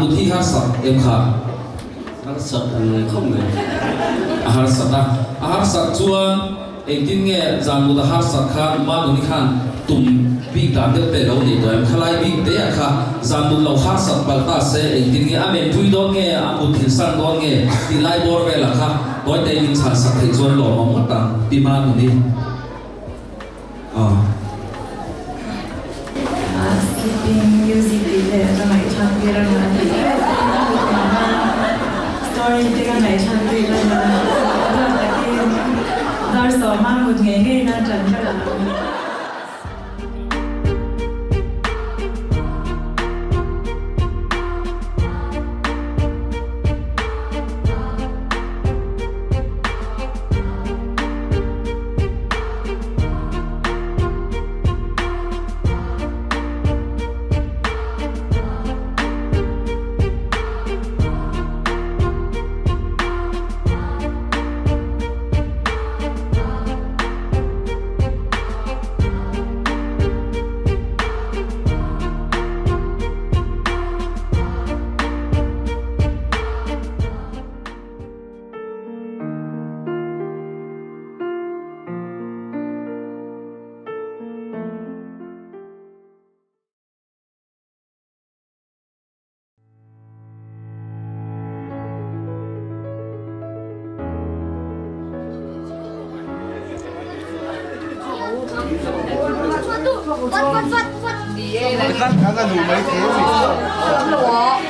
zan bu thi har sat em kha har sat an khom ne har sat chuan em tin nge zan bu da har sat kha ma nu ni khan tum pi ta de te lo ni to em khalai bi te ya kha zan bu lo har sat pal ta se em tin nge amen pui don nge amu thil san don nge ti lai bor ve la kha toy te in san sak thei chuan lo ma mo ta ti ma nu ni skipping music video cho mày唱歌啦嘛，story 這個咪唱歌啦嘛，到時候媽會嘅嘅那陣㗎啦。你看看看，卤没甜水。